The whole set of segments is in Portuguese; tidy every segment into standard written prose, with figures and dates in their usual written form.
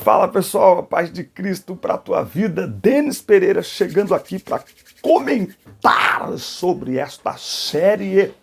Fala pessoal, a paz de Cristo para a tua vida. Denis Pereira chegando aqui para comentar sobre esta série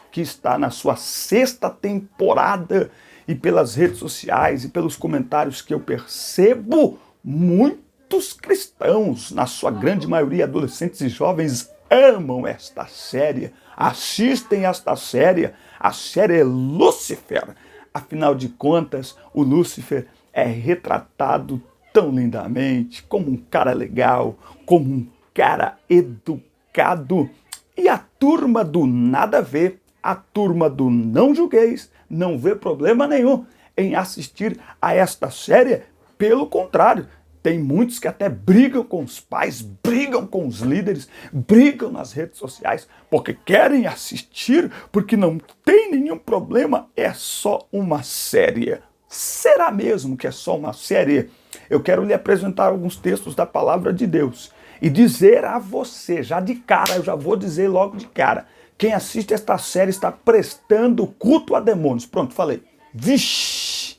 que está na sua 6ª temporada, e pelas redes sociais e pelos comentários que eu percebo, muitos cristãos, na sua grande maioria adolescentes e jovens, amam esta série, assistem esta série. A série é Lúcifer. Afinal de contas, o Lúcifer é retratado tão lindamente, como um cara legal, como um cara educado. E a turma do nada a ver, a turma do não julgueis, não vê problema nenhum em assistir a esta série. Pelo contrário, tem muitos que até brigam com os pais, brigam com os líderes, brigam nas redes sociais, porque querem assistir, porque não tem nenhum problema, é só uma série. Será mesmo que é só uma série? Eu quero lhe apresentar alguns textos da palavra de Deus e dizer a você, já de cara, eu já vou dizer logo de cara, quem assiste esta série está prestando culto a demônios. Pronto, falei. Vixe!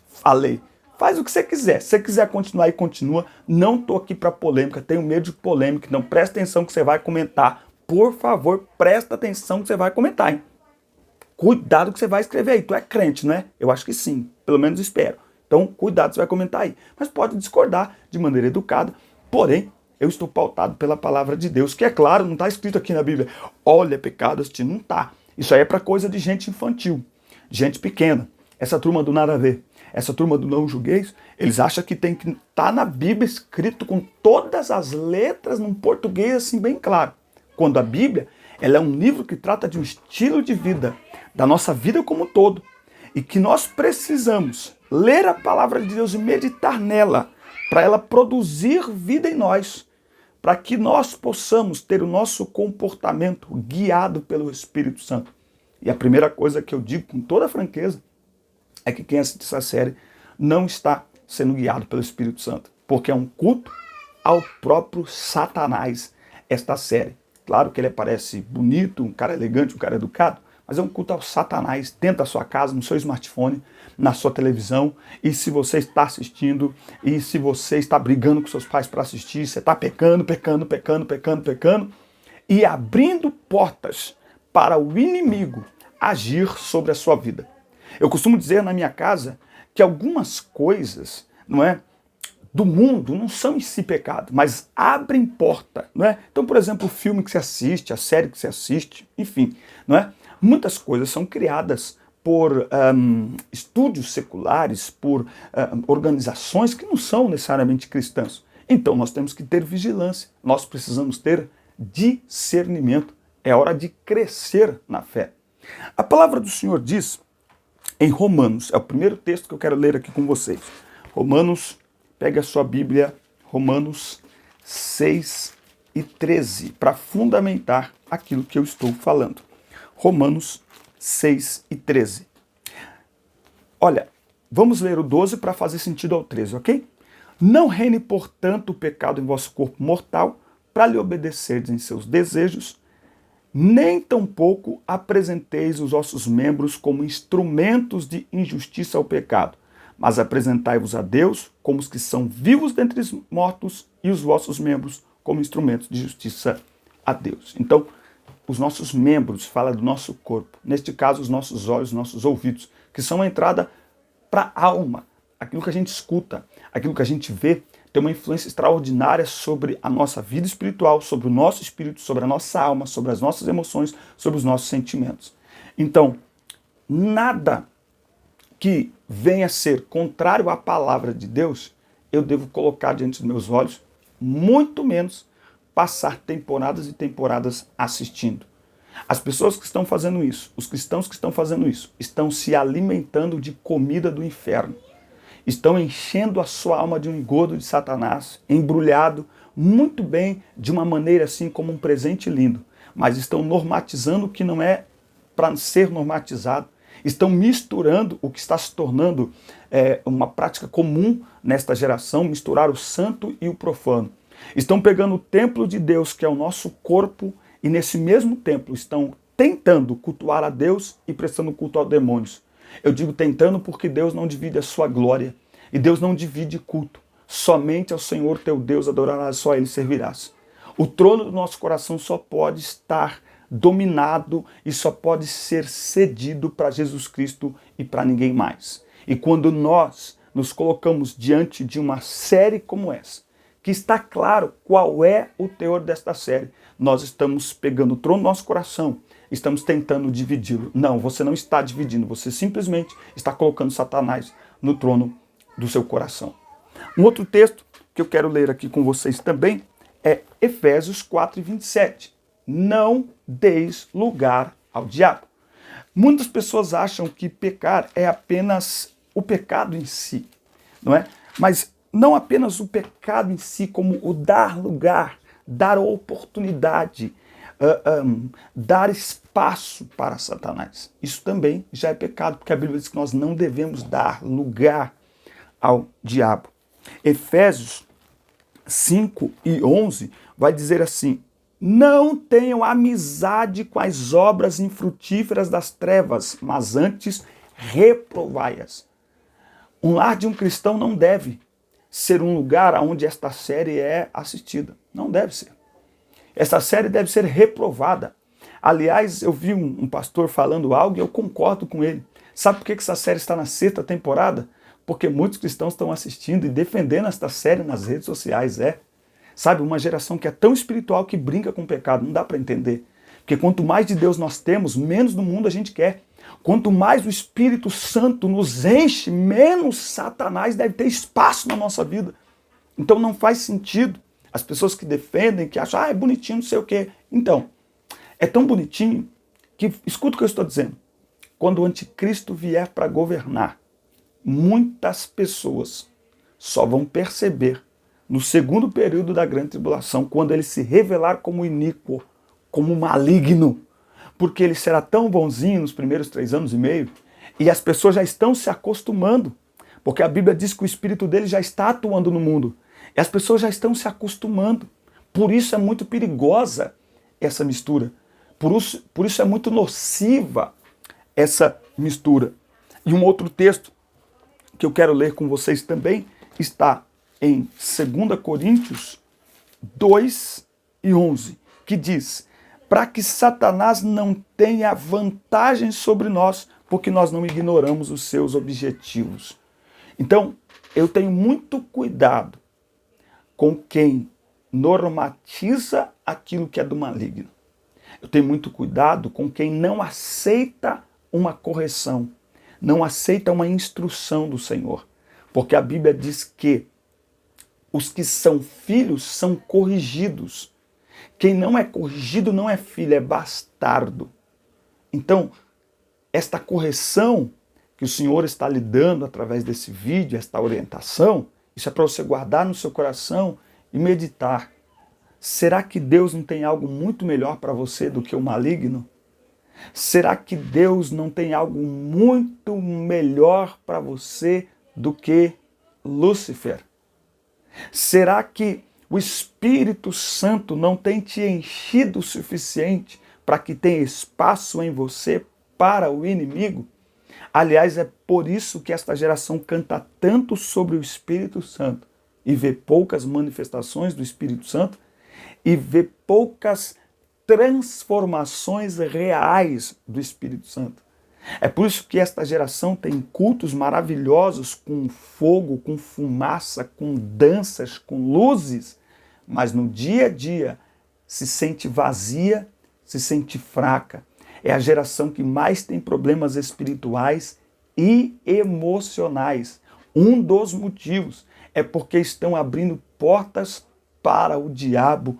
Falei. Faz o que você quiser. Se você quiser continuar aí, continua. Não estou aqui para polêmica, tenho medo de polêmica, então presta atenção que você vai comentar. Por favor, presta atenção que você vai comentar, hein? Cuidado que você vai escrever aí. Tu é crente, não é? Eu acho que sim, pelo menos espero. Então, cuidado, você vai comentar aí. Mas pode discordar de maneira educada. Porém, eu estou pautado pela palavra de Deus, que é claro, não está escrito aqui na Bíblia. Olha, pecado assistir, não está. Isso aí é para coisa de gente infantil, de gente pequena. Essa turma do nada a ver, essa turma do não julgueis, eles acham que tem que estar na Bíblia escrito com todas as letras num português assim bem claro. Quando a Bíblia, ela é um livro que trata de um estilo de vida, da nossa vida como um todo, e que nós precisamos ler a palavra de Deus e meditar nela, para ela produzir vida em nós, para que nós possamos ter o nosso comportamento guiado pelo Espírito Santo. E a primeira coisa que eu digo com toda franqueza é que quem assiste essa série não está sendo guiado pelo Espírito Santo, porque é um culto ao próprio Satanás, esta série. Claro que ele parece bonito, um cara elegante, um cara educado, mas é um culto ao Satanás dentro da sua casa, no seu smartphone, na sua televisão. E se você está assistindo, e se você está brigando com seus pais para assistir, você está pecando, e abrindo portas para o inimigo agir sobre a sua vida. Eu costumo dizer na minha casa que algumas coisas, não é, do mundo não são em si pecado, mas abrem porta, não é? Então, por exemplo, o filme que você assiste, a série que você assiste, enfim, não é? Muitas coisas são criadas por estúdios seculares, por organizações que não são necessariamente cristãs. Então nós temos que ter vigilância, nós precisamos ter discernimento. É hora de crescer na fé. A palavra do Senhor diz em Romanos, é o primeiro texto que eu quero ler aqui com vocês. Romanos, pegue a sua Bíblia, Romanos 6 e 13, para fundamentar aquilo que eu estou falando. Romanos 6 e 13. Olha, vamos ler o 12 para fazer sentido ao 13, ok? Não reine, portanto, o pecado em vosso corpo mortal, para lhe obedecerdes em seus desejos, nem tampouco apresenteis os vossos membros como instrumentos de injustiça ao pecado, mas apresentai-vos a Deus como os que são vivos dentre os mortos e os vossos membros como instrumentos de justiça a Deus. Então, os nossos membros, fala do nosso corpo, neste caso os nossos olhos, nossos ouvidos, que são a entrada para a alma. Aquilo que a gente escuta, aquilo que a gente vê, tem uma influência extraordinária sobre a nossa vida espiritual, sobre o nosso espírito, sobre a nossa alma, sobre as nossas emoções, sobre os nossos sentimentos. Então, nada que venha a ser contrário à palavra de Deus, eu devo colocar diante dos meus olhos, muito menos passar temporadas e temporadas assistindo. As pessoas que estão fazendo isso, os cristãos que estão fazendo isso, estão se alimentando de comida do inferno. Estão enchendo a sua alma de um engodo de Satanás, embrulhado muito bem, de uma maneira assim como um presente lindo. Mas estão normatizando o que não é para ser normatizado. Estão misturando o que está se tornando uma prática comum nesta geração, misturar o santo e o profano. Estão pegando o templo de Deus, que é o nosso corpo, e nesse mesmo templo estão tentando cultuar a Deus e prestando culto aos demônios. Eu digo tentando porque Deus não divide a sua glória. E Deus não divide culto. Somente ao Senhor teu Deus adorarás, só a Ele servirás. O trono do nosso coração só pode estar dominado e só pode ser cedido para Jesus Cristo e para ninguém mais. E quando nós nos colocamos diante de uma série como essa, que está claro qual é o teor desta série, nós estamos pegando o trono do nosso coração, estamos tentando dividi-lo. Não, você não está dividindo, você simplesmente está colocando Satanás no trono do seu coração. Um outro texto que eu quero ler aqui com vocês também é Efésios 4:27. Não deis lugar ao diabo. Muitas pessoas acham que pecar é apenas o pecado em si, não é? Mas não apenas o pecado em si, como o dar lugar, dar oportunidade, dar espaço para Satanás. Isso também já é pecado, porque a Bíblia diz que nós não devemos dar lugar ao diabo. Efésios 5:11 vai dizer assim: não tenham amizade com as obras infrutíferas das trevas, mas antes reprovai-as. Um lar de um cristão não deve ser um lugar onde esta série é assistida. Não deve ser. Essa série deve ser reprovada. Aliás, eu vi um pastor falando algo e eu concordo com ele. Sabe por que essa série está na 6ª temporada? Porque muitos cristãos estão assistindo e defendendo esta série nas redes sociais. Sabe, uma geração que é tão espiritual que brinca com o pecado. Não dá para entender. Porque quanto mais de Deus nós temos, menos do mundo a gente quer. Quanto mais o Espírito Santo nos enche, menos Satanás deve ter espaço na nossa vida. Então não faz sentido as pessoas que defendem, que acham, é bonitinho, não sei o quê. Então, é tão bonitinho que, escuta o que eu estou dizendo, quando o anticristo vier para governar, muitas pessoas só vão perceber no segundo período da grande tribulação, quando ele se revelar como iníquo, como maligno, porque ele será tão bonzinho nos primeiros 3 anos e meio, e as pessoas já estão se acostumando, porque a Bíblia diz que o espírito dele já está atuando no mundo, e as pessoas já estão se acostumando. Por isso é muito perigosa essa mistura, por isso é muito nociva essa mistura. E um outro texto que eu quero ler com vocês também está em 2 Coríntios 2:11, que diz: para que Satanás não tenha vantagem sobre nós, porque nós não ignoramos os seus objetivos. Então, eu tenho muito cuidado com quem normatiza aquilo que é do maligno. Eu tenho muito cuidado com quem não aceita uma correção, não aceita uma instrução do Senhor. Porque a Bíblia diz que os que são filhos são corrigidos. Quem não é corrigido não é filho, é bastardo. Então, esta correção que o Senhor está lhe dando através desse vídeo, esta orientação, isso é para você guardar no seu coração e meditar. Será que Deus não tem algo muito melhor para você do que o maligno? Será que Deus não tem algo muito melhor para você do que Lúcifer? Será que o Espírito Santo não tem te enchido o suficiente para que tenha espaço em você para o inimigo? Aliás, é por isso que esta geração canta tanto sobre o Espírito Santo e vê poucas manifestações do Espírito Santo e vê poucas transformações reais do Espírito Santo. É por isso que esta geração tem cultos maravilhosos com fogo, com fumaça, com danças, com luzes, mas no dia a dia se sente vazia, se sente fraca. É a geração que mais tem problemas espirituais e emocionais. Um dos motivos é porque estão abrindo portas para o diabo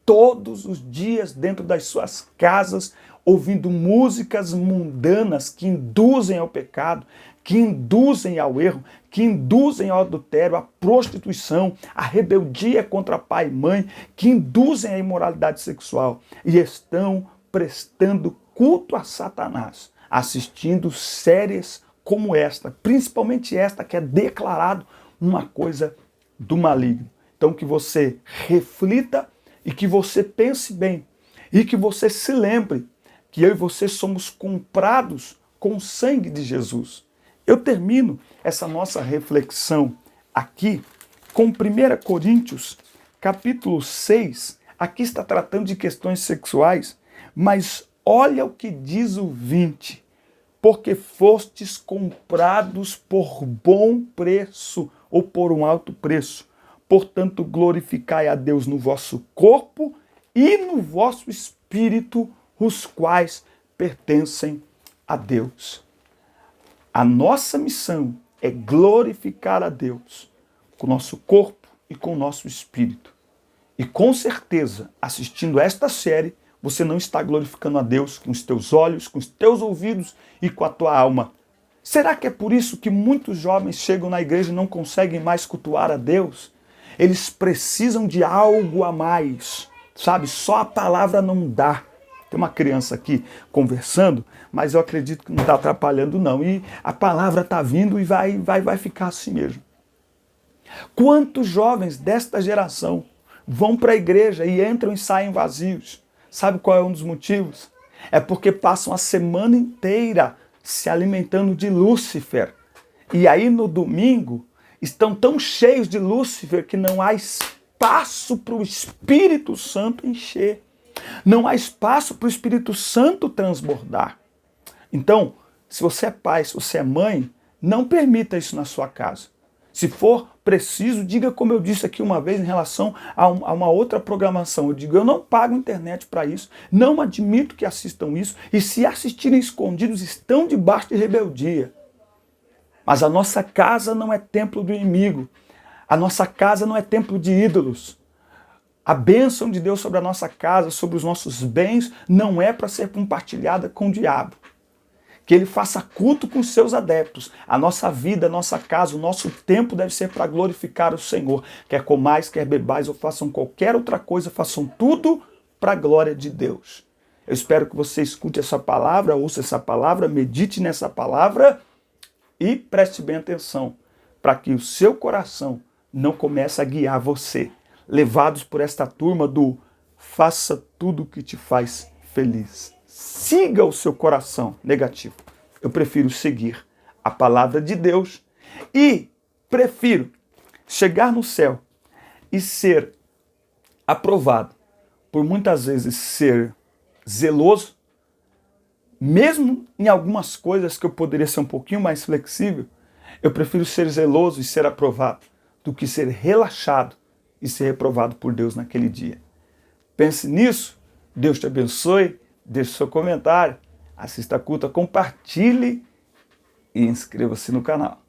todos os dias dentro das suas casas, ouvindo músicas mundanas que induzem ao pecado, que induzem ao erro, que induzem ao adultério, à prostituição, à rebeldia contra pai e mãe, que induzem à imoralidade sexual e estão prestando culto a Satanás, assistindo séries como esta, principalmente esta que é declarado uma coisa do maligno. Então que você reflita e que você pense bem e que você se lembre que eu e você somos comprados com o sangue de Jesus. Eu termino essa nossa reflexão aqui com 1 Coríntios, capítulo 6. Aqui está tratando de questões sexuais, mas olha o que diz o 20. Porque fostes comprados por bom preço ou por um alto preço. Portanto, glorificai a Deus no vosso corpo e no vosso espírito, os quais pertencem a Deus. A nossa missão é glorificar a Deus com o nosso corpo e com o nosso espírito. E com certeza, assistindo esta série, você não está glorificando a Deus com os teus olhos, com os teus ouvidos e com a tua alma. Será que é por isso que muitos jovens chegam na igreja e não conseguem mais cultuar a Deus? Eles precisam de algo a mais, sabe? Só a palavra não dá. Tem uma criança aqui conversando, mas eu acredito que não está atrapalhando não. E a palavra está vindo e vai ficar assim mesmo. Quantos jovens desta geração vão para a igreja e entram e saem vazios? Sabe qual é um dos motivos? É porque passam a semana inteira se alimentando de Lúcifer. E aí no domingo estão tão cheios de Lúcifer que não há espaço para o Espírito Santo encher. Não há espaço para o Espírito Santo transbordar. Então, se você é pai, se você é mãe, não permita isso na sua casa. Se for preciso, diga como eu disse aqui uma vez em relação a uma outra programação. Eu digo, eu não pago internet para isso, não admito que assistam isso, e se assistirem escondidos, estão debaixo de rebeldia. Mas a nossa casa não é templo do inimigo. A nossa casa não é templo de ídolos. A bênção de Deus sobre a nossa casa, sobre os nossos bens, não é para ser compartilhada com o diabo. Que ele faça culto com os seus adeptos. A nossa vida, a nossa casa, o nosso tempo deve ser para glorificar o Senhor. Quer comais, quer bebais ou façam qualquer outra coisa, façam tudo para a glória de Deus. Eu espero que você escute essa palavra, ouça essa palavra, medite nessa palavra e preste bem atenção para que o seu coração não comece a guiar você, levados por esta turma do faça tudo o que te faz feliz. Siga o seu coração negativo. Eu prefiro seguir a palavra de Deus e prefiro chegar no céu e ser aprovado por muitas vezes ser zeloso, mesmo em algumas coisas que eu poderia ser um pouquinho mais flexível. Eu prefiro ser zeloso e ser aprovado do que ser relaxado e ser reprovado por Deus naquele dia. Pense nisso, Deus te abençoe, deixe seu comentário, assista a culto, compartilhe e inscreva-se no canal.